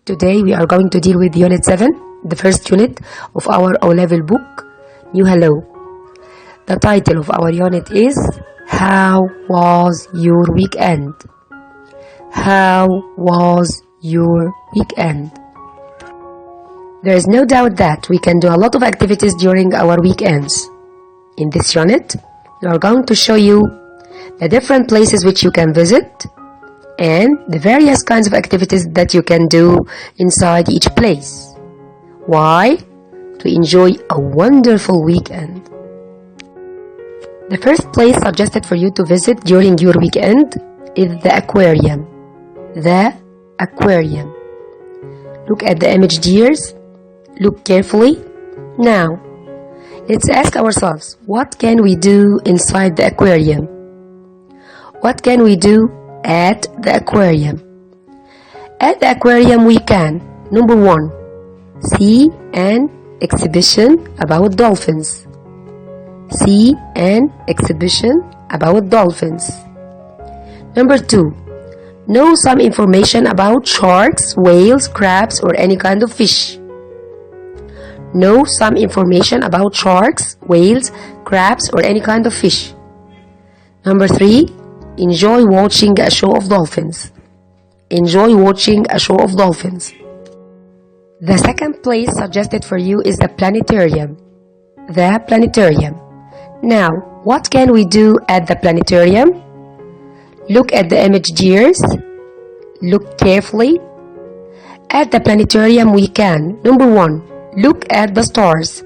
Today we are going to deal with Unit 7, the first unit of our O-Level book, New Hello. The title of our unit is How Was Your Weekend? How was your weekend? There is no doubt that we can do a lot of activities during our weekends. In this unit, we are going to show you the different places which you can visit and the various kinds of activities that you can do inside each place. Why? To enjoy a wonderful weekend. The first place suggested for you to visit during your weekend is the aquarium. The aquarium. Look at the image, dears. Look carefully. Now, let's ask ourselves, what can we do inside the aquarium? What can we do at the aquarium? At the aquarium we can, number 1, see an exhibition about dolphins. See an exhibition about dolphins. Number 2, know some information about sharks, whales, crabs, or any kind of fish. Know some information about sharks, whales, crabs, or any kind of fish. Number 3, enjoy watching a show of dolphins. Enjoy watching a show of dolphins. The second place suggested for you is the planetarium. The planetarium. Now, what can we do at the planetarium? Look at the image, dears. Look carefully. At the planetarium we can, number 1, look at the stars.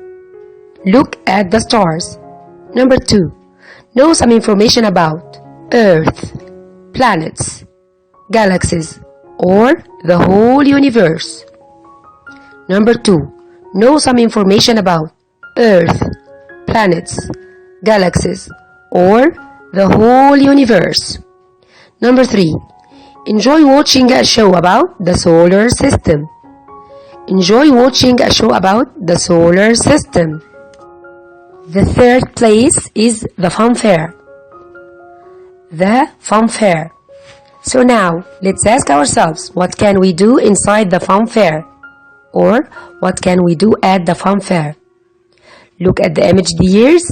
Look at the stars. Number 2, know some information about Earth, planets, galaxies, or the whole universe. Number 2, know some information about Earth, planets, galaxies, or the whole universe. Number 3, enjoy watching a show about the solar system. Enjoy watching a show about the solar system. The third place is the funfair. The funfair. So now, let's ask ourselves, what can we do inside the funfair? Or, what can we do at the funfair? Look at the image, dears.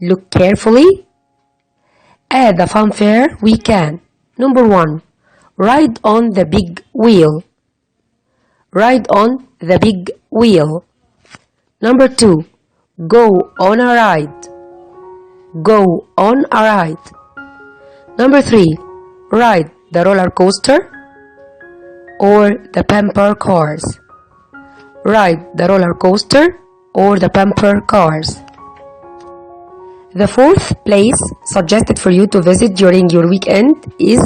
Look carefully. At the funfair, we can, number 1, ride on the big wheel. Ride on the big wheel. Number 2, go on a ride. Go on a ride. Number 3, ride the roller coaster or the bumper cars. Ride the roller coaster or the bumper cars. The fourth place suggested for you to visit during your weekend is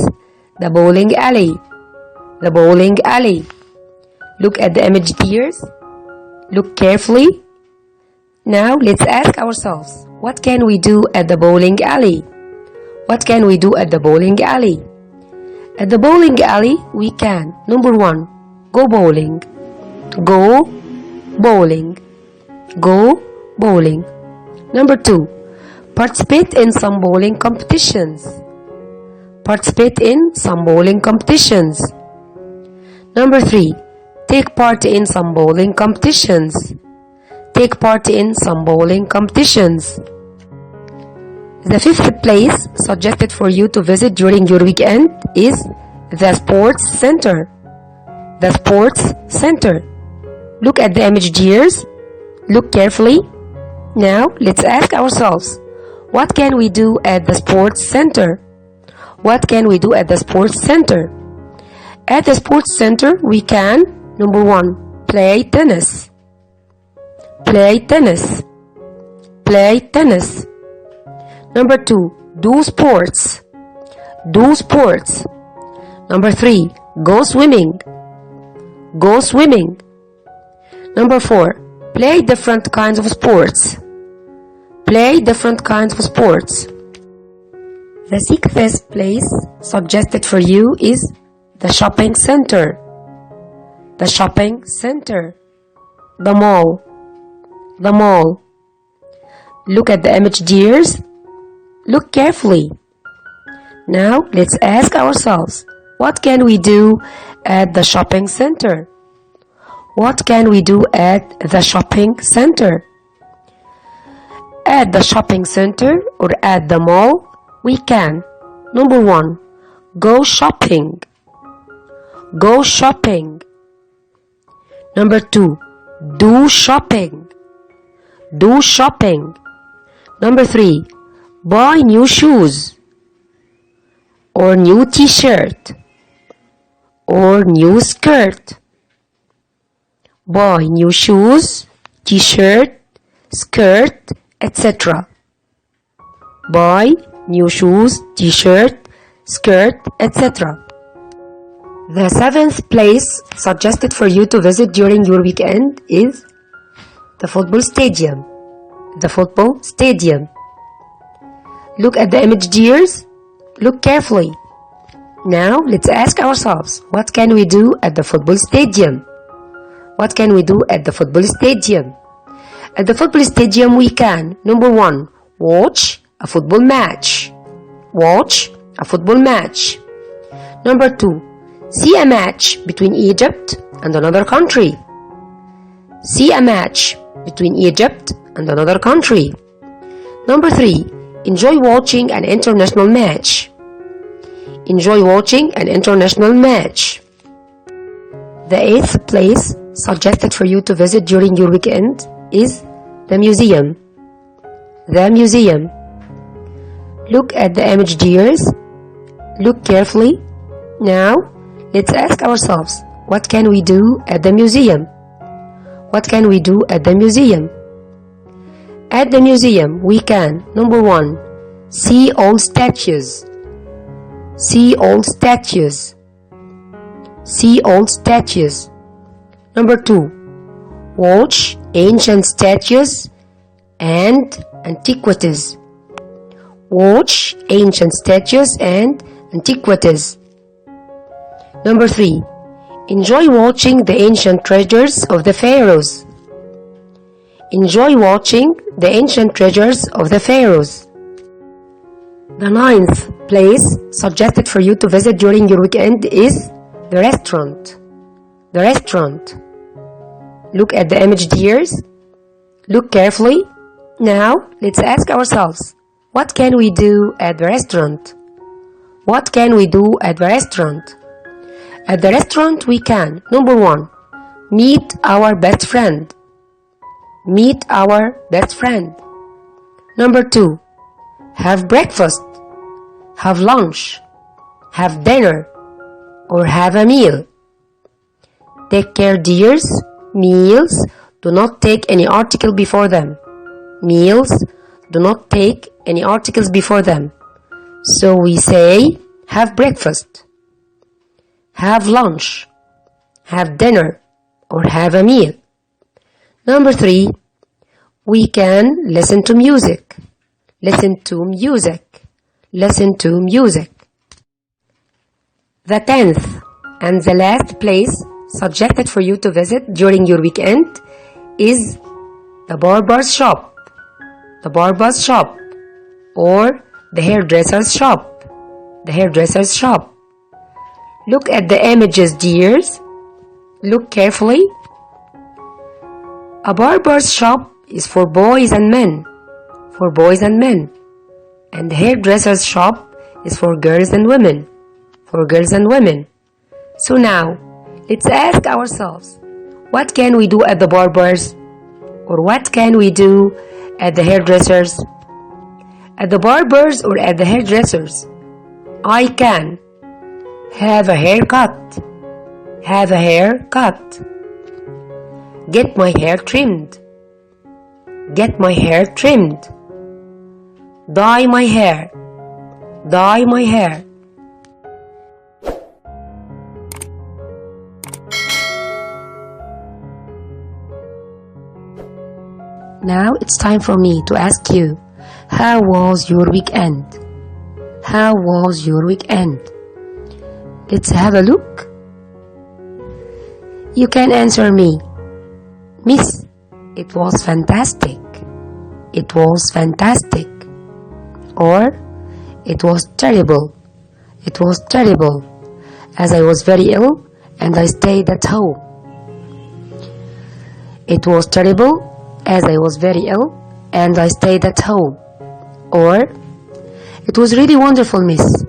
the bowling alley. The bowling alley. Look at the image, dears. Look carefully. Now let's ask ourselves, what can we do at the bowling alley? What can we do at the bowling alley? At the bowling alley, we can, number 1, go bowling. Go bowling. Go bowling. Number 2, participate in some bowling competitions. Participate in some bowling competitions. Number 3, take part in some bowling competitions. Take part in some bowling competitions. The fifth place suggested for you to visit during your weekend is the sports center. The sports center. Look at the image, dears. Look carefully. Now, let's ask ourselves, what can we do at the sports center? What can we do at the sports center? At the sports center, we can, number 1, play tennis. Play tennis. Play tennis. Number 2, do sports. Do sports. Number 3, go swimming. Go swimming. Number 4, play different kinds of sports. Play different kinds of sports. The sixth place suggested for you is the shopping center. The shopping center. The mall. The mall. Look at the image, dears. Look carefully. Now let's ask ourselves, what can we do at the shopping center? What can we do at the shopping center? At the shopping center or at the mall, we can. Number 1, go shopping. Go shopping. Number 2, do shopping. Do shopping. Number 3, buy new shoes or new t-shirt or new skirt. Buy new shoes, t-shirt, skirt, etc. Buy new shoes, t-shirt, skirt, etc. The 7th place suggested for you to visit during your weekend is the football stadium. The football stadium. Look at the image, dears. Look carefully. Now let's ask ourselves, what can we do at the football stadium? What can we do at the football stadium? At the football stadium we can, number 1, watch a football match. Watch a football match. Number 2, see a match between Egypt and another country. See a match between Egypt and another country. Number 3, enjoy watching an international match. Enjoy watching an international match. The 8th place suggested for you to visit during your weekend is the museum. The museum. Look at the image, dears. Look carefully. Now, let's ask ourselves, what can we do at the museum? What can we do at the museum? At the museum, we can, number 1, see old statues. See old statues. See old statues. Number 2, watch ancient statues and antiquities. Watch ancient statues and antiquities. Number 3, enjoy watching the ancient treasures of the pharaohs. Enjoy watching the ancient treasures of the pharaohs. The 9th place suggested for you to visit during your weekend is the restaurant. The restaurant. Look at the image, dears. Look carefully. Now, let's ask ourselves, what can we do at the restaurant? What can we do at the restaurant? At the restaurant we can, number 1, meet our best friend. Meet our best friend. Number 2, have breakfast, have lunch, have dinner, or have a meal. Take care, dears. Meals do not take any article before them. Meals do not take any articles before them. So we say, have breakfast, have lunch, have dinner, or have a meal. Number 3, we can listen to music. Listen to music. Listen to music. The 10th and the last place suggested for you to visit during your weekend is the barber's shop. The barber's shop or the hairdresser's shop. The hairdresser's shop. Look at the images, dears. Look carefully. A barber's shop is for boys and men. For boys and men. And the hairdresser's shop is for girls and women. For girls and women. So now, let's ask ourselves, what can we do at the barbers? Or what can we do at the hairdressers? At the barbers or at the hairdressers, I can have a haircut. Have a haircut. Get my hair trimmed. Get my hair trimmed. Dye my hair. Dye my hair. Now it's time for me to ask you, how was your weekend? How was your weekend? Let's have a look. You can answer me. Miss, it was fantastic. It was fantastic. Or, it was terrible. It was terrible. As I was very ill and I stayed at home. It was terrible as I was very ill and I stayed at home. Or, it was really wonderful, miss.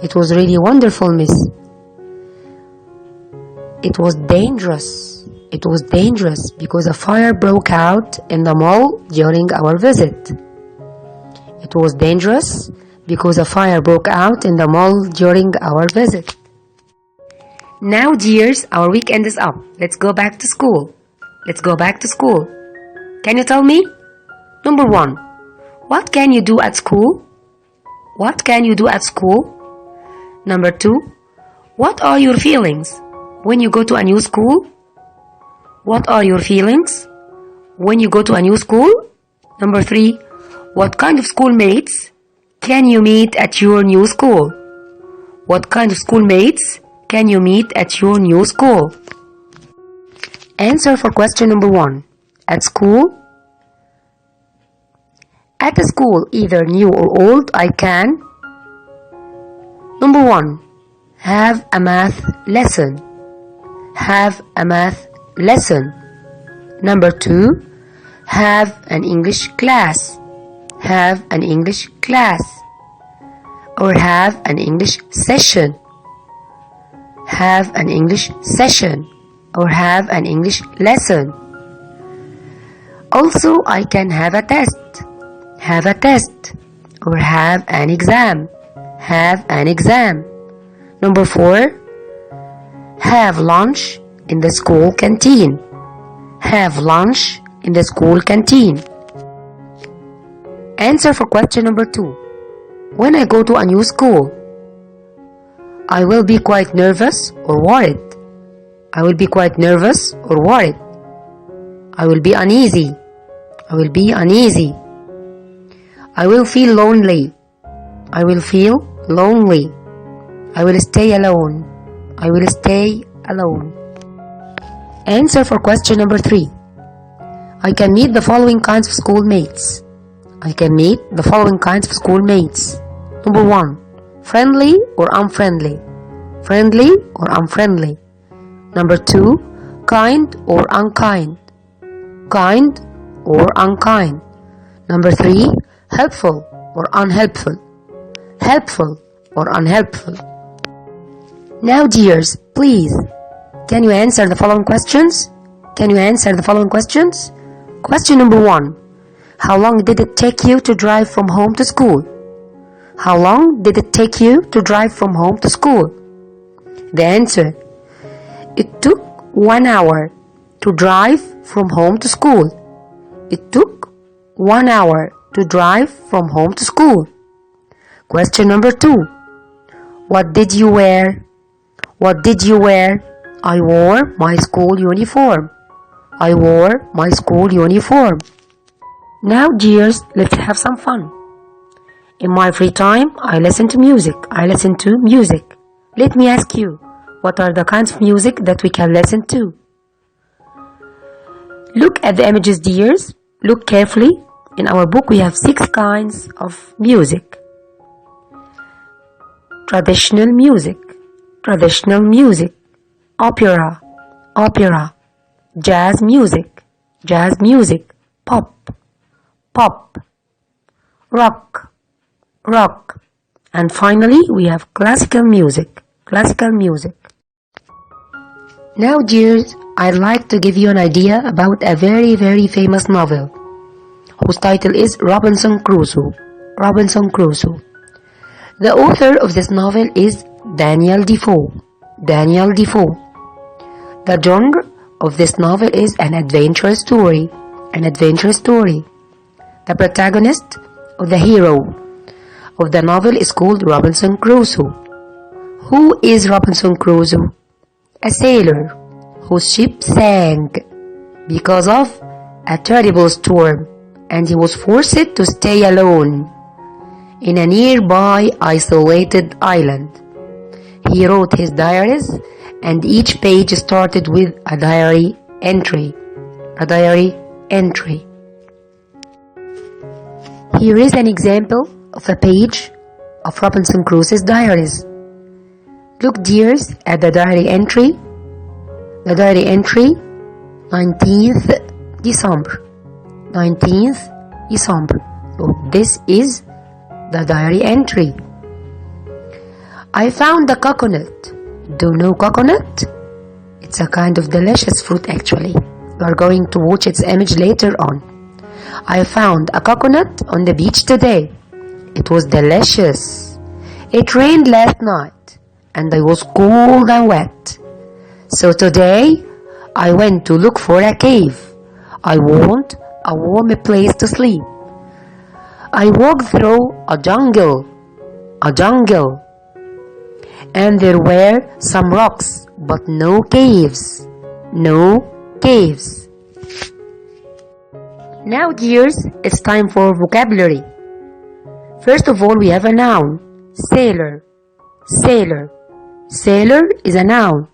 It was really wonderful, miss. It was dangerous. It was dangerous because a fire broke out in the mall during our visit. It was dangerous because a fire broke out in the mall during our visit. Now, dears, our weekend is up. Let's go back to school. Let's go back to school. Can you tell me? Number 1. What can you do at school? What can you do at school? Number 2. What are your feelings when you go to a new school? What are your feelings when you go to a new school? Number 3. What kind of schoolmates can you meet at your new school? What kind of schoolmates can you meet at your new school? Answer for question number 1. At school. At a school, either new or old, I can. Number 1. Have a math lesson. Have a math lesson. Number 2. Have an English class. Have an English class. Or have an English session. Have an English session. Or have an English lesson. Also, I can have a test. Have a test. Or have an exam. Have an exam. Number 4. Have lunch in the school canteen. Have lunch in the school canteen. Answer for question number 2. When I go to a new school, I will be quite nervous or worried. I will be quite nervous or worried. I will be uneasy. I will be uneasy. I will feel lonely. I will feel lonely. I will stay alone. I will stay alone. Answer for question number 3. I can meet the following kinds of schoolmates. I can meet the following kinds of schoolmates. Number 1. Friendly or unfriendly. Friendly or unfriendly. Number 2. Kind or unkind. Kind or unkind. Number 3. Helpful or unhelpful. Helpful or unhelpful. Now, dears, please, can you answer the following questions? Can you answer the following questions? Question number 1. How long did it take you to drive from home to school? How long did it take you to drive from home to school? The answer. It took 1 hour to drive from home to school. It took 1 hour to drive from home to school. Question number 2. What did you wear? What did you wear? I wore my school uniform. I wore my school uniform. Now, dears, let's have some fun. In my free time, I listen to music. I listen to music. Let me ask you, what are the kinds of music that we can listen to? Look at the images, dears. Look carefully. In our book, we have 6 kinds of music. Traditional music. Traditional music. Opera. Opera. Jazz music. Jazz music. Pop. Pop. Rock. Rock. And finally, we have classical music. Classical music. Now, dears, I'd like to give you an idea about a very, very famous novel whose title is Robinson Crusoe. Robinson Crusoe. The author of this novel is Daniel Defoe. Daniel Defoe. The genre of this novel is an adventure story. An adventure story. The protagonist or the hero of the novel is called Robinson Crusoe. Who is Robinson Crusoe? A sailor whose ship sank because of a terrible storm, and he was forced to stay alone in a nearby isolated island. He wrote his diaries, and each page started with a diary entry. A diary entry. Here is an example of a page of Robinson Crusoe's diaries. Look, dears, at the diary entry The diary entry 19th December. 19th December. So this is the diary entry. I found the coconut. Do you know coconut? It's a kind of delicious fruit actually. We are going to watch its image later on. I found a coconut on the beach today. It was delicious. It rained last night and I was cold and wet. So today I went to look for a cave. I want a warm place to sleep. I walked through a jungle, and there were some rocks, but no caves, Now, dears, it's time for vocabulary. First of all, we have a noun, sailor. Sailor is a noun,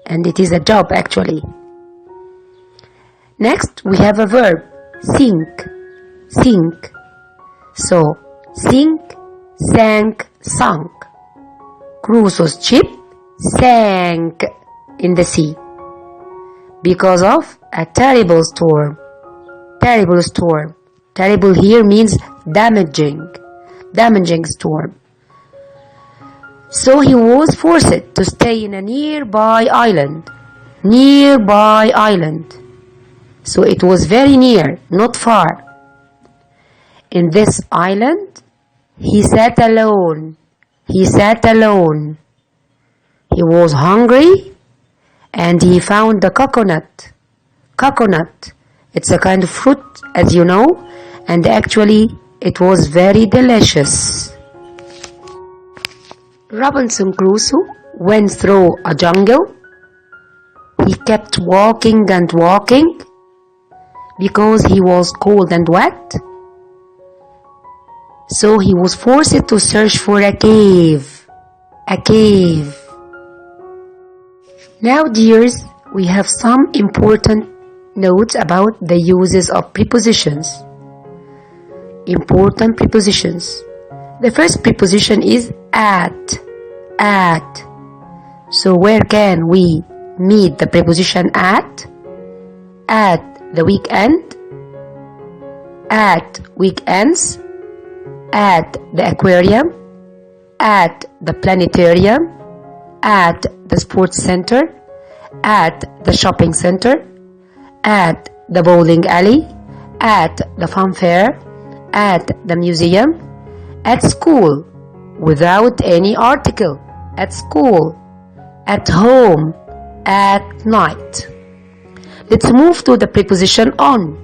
and it is a job actually. Next, we have a verb, sink. So, sink, sank, sunk. Crusoe's ship sank in the sea because of a terrible storm. Terrible here means damaging storm. So he was forced to stay in a nearby island. So it was very near, not far. In this island, he sat alone. He was hungry and he found the coconut. It's a kind of fruit, as you know, and actually it was very delicious. Robinson Crusoe went through a jungle. He kept walking and walking because he was cold and wet. So he was forced to search for a cave. Now, dears, we have some important notes about the uses of prepositions. Important prepositions. The first preposition is at. So where can we meet the preposition at? At the weekend, at weekends, at the aquarium, at the planetarium, at the sports center, at the shopping center, at the bowling alley, at the funfair, at the museum, at school, without any article, at school, at home, at night. Let's move to the preposition on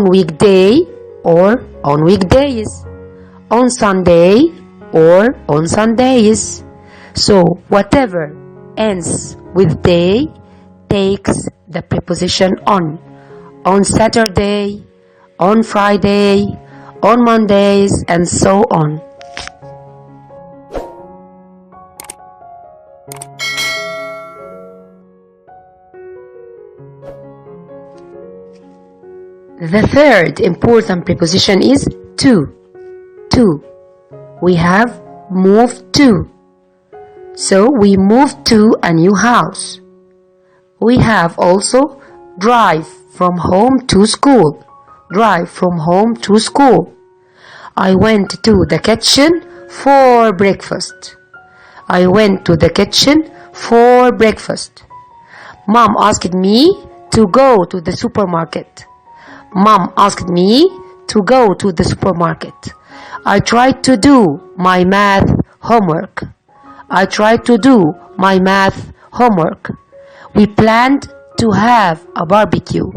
weekday or on weekdays, on Sunday or on Sundays. So whatever ends with day takes the preposition on Saturday, on Friday, on Mondays, and so on. The third important preposition is to. We have moved to. So we moved to a new house. We have also drive from home to school. I went to the kitchen for breakfast. Mom asked me to go to the supermarket. I tried to do my math homework. We planned to have a barbecue.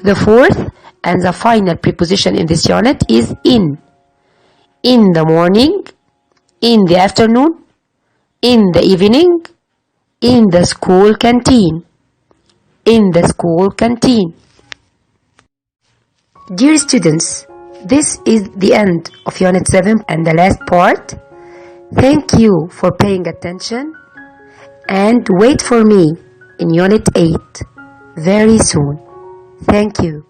The fourth and the final preposition in this unit is in. In the morning, in the afternoon, in the evening, in the school canteen. Dear students, this is the end of Unit 7 and the last part. Thank you for paying attention and wait for me in Unit 8 very soon. Thank you.